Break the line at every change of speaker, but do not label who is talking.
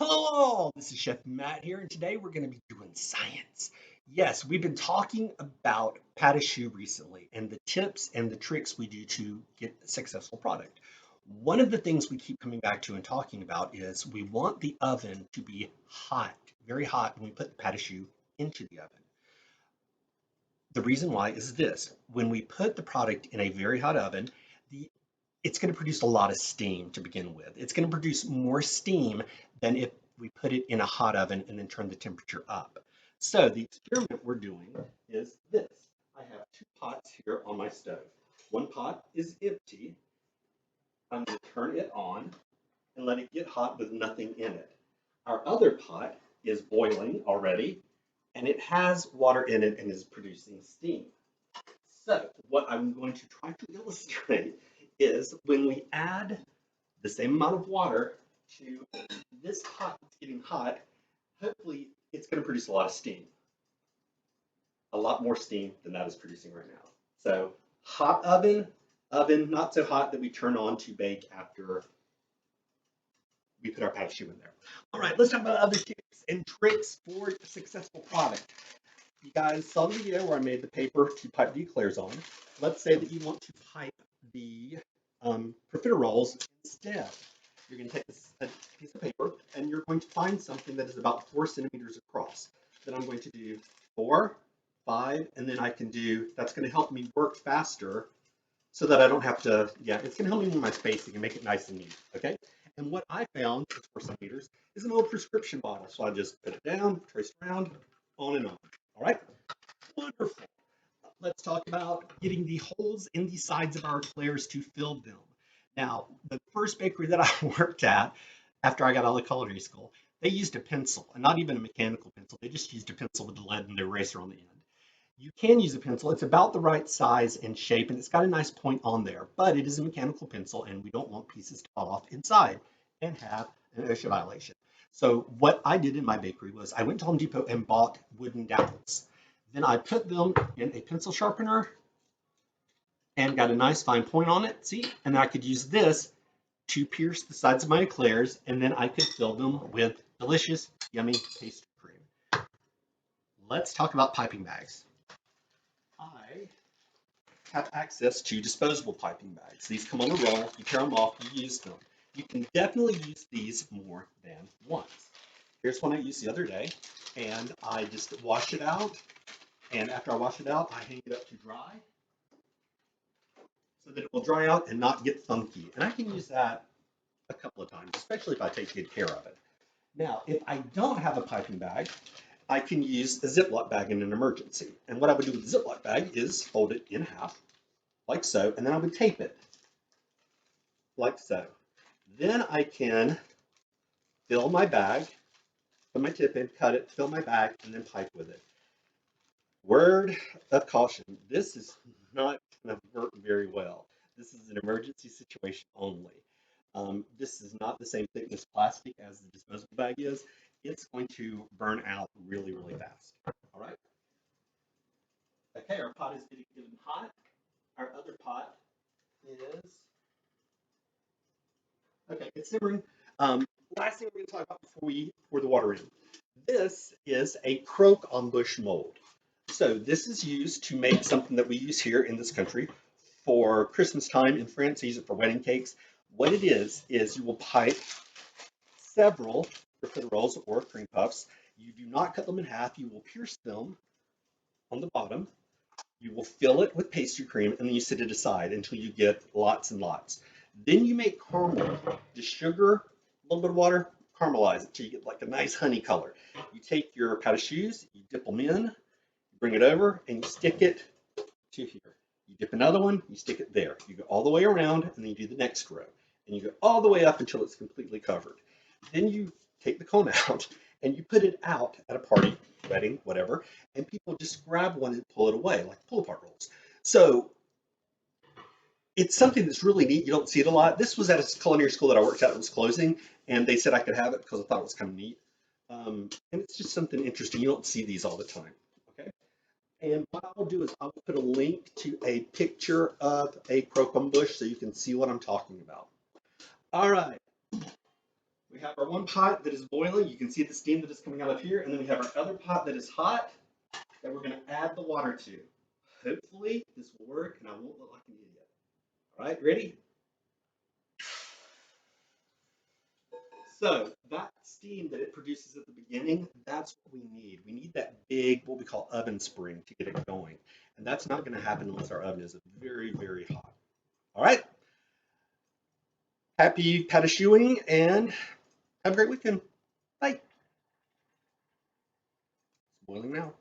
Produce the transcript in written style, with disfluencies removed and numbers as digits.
Hello all, this is Chef Matt here, and today we're going to be doing science. Yes, we've been talking about pate choux recently and the tips and the tricks we do to get a successful product. One of the things we keep coming back to and talking about is we want the oven to be hot, very hot when we put the pate choux into the oven. The reason why is this: when we put the product in a very hot oven, the it's going to produce a lot of steam to begin with. It's going to produce more steam than if we put it in a hot oven and then turn the temperature up. So the experiment we're doing is this. I have two pots here on my stove. One pot is empty. I'm going to turn it on and let it get hot with nothing in it. Our other pot is boiling already, and it has water in it and is producing steam. So what I'm going to try to illustrate is when we add the same amount of water to this pot that's getting hot, hopefully it's going to produce a lot of steam. A lot more steam than that is producing right now. So hot oven, oven not so hot that we turn on to bake after we put our pate choux in there. All right, let's talk about other tips and tricks for a successful product. You guys saw the video where I made the paper to pipe the eclairs on. Let's say that you want to pipe the profiteroles instead. You're going to take a piece of paper and you're going to find something that is about 4 centimeters across. Then I'm going to do 4, 5, and then I can do, that's going to help me work faster so that I don't have to, it's going to help me with my spacing and make it nice and neat, okay? And what I found, is 4 centimeters, is an old prescription bottle. So I just put it down, trace around, on and on. All right? Wonderful. Let's talk about getting the holes in the sides of our eclairs to fill them. Now, the first bakery that I worked at after I got out of culinary school, they used a pencil, and not even a mechanical pencil. They just used a pencil with the lead and the eraser on the end. You can use a pencil. It's about the right size and shape, and it's got a nice point on there, but it is a mechanical pencil, and we don't want pieces to fall off inside and have an OSHA violation. So what I did in my bakery was I went to Home Depot and bought wooden dowels. Then I put them in a pencil sharpener and got a nice fine point on it, see? And I could use this to pierce the sides of my eclairs, and then I could fill them with delicious, yummy pastry cream. Let's talk about piping bags. I have access to disposable piping bags. These come on a roll, you tear them off, you use them. You can definitely use these more than once. Here's one I used the other day, and I just wash it out, and after I wash it out, I hang it up to dry so that it will dry out and not get funky. And I can use that a couple of times, especially if I take good care of it. Now, if I don't have a piping bag, I can use a Ziploc bag in an emergency. And what I would do with a Ziploc bag is fold it in half, like so, and then I would tape it, like so. Then I can fill my bag, put my tip in, cut it, fill my bag, and then pipe with it. Word of caution, this is not going to work very well. This is an emergency situation only. This is not the same thickness plastic as the disposable bag is. It's going to burn out really, really fast. All right. Okay, our pot is getting hot. Our other pot is, okay, it's simmering. Last thing we're going to talk about before we pour the water in. This is a croque embouche mold. So this is used to make something that we use here in this country for Christmas time. In France, they use it for wedding cakes. What it is you will pipe several profiteroles or cream puffs. You do not cut them in half. You will pierce them on the bottom. You will fill it with pastry cream, and then you set it aside until you get lots and lots. Then you make caramel. Just sugar, a little bit of water, caramelize it until you get like a nice honey color. You take your pate choux, you dip them in, you bring it over, and you stick it to here. You dip another one, you stick it there. You go all the way around, and then you do the next row. And you go all the way up until it's completely covered. Then you take the cone out, and you put it out at a party, wedding, whatever, and people just grab one and pull it away, like pull-apart rolls. So it's something that's really neat. You don't see it a lot. This was at a culinary school that I worked at. It was closing, and they said I could have it because I thought it was kind of neat. And it's just something interesting. You don't see these all the time. Okay. And what I will do is I will put a link to a picture of a croque embouche so you can see what I'm talking about. All right. We have our one pot that is boiling. You can see the steam that is coming out of here. And then we have our other pot that is hot that we're going to add the water to. Hopefully this will work and I won't look like an idiot. All right, ready? So that steam that it produces at the beginning, that's what we need. We need that big, what we call oven spring to get it going. And that's not going to happen unless our oven is very, very hot. All right. Happy patachouing and have a great weekend. Bye. It's boiling now.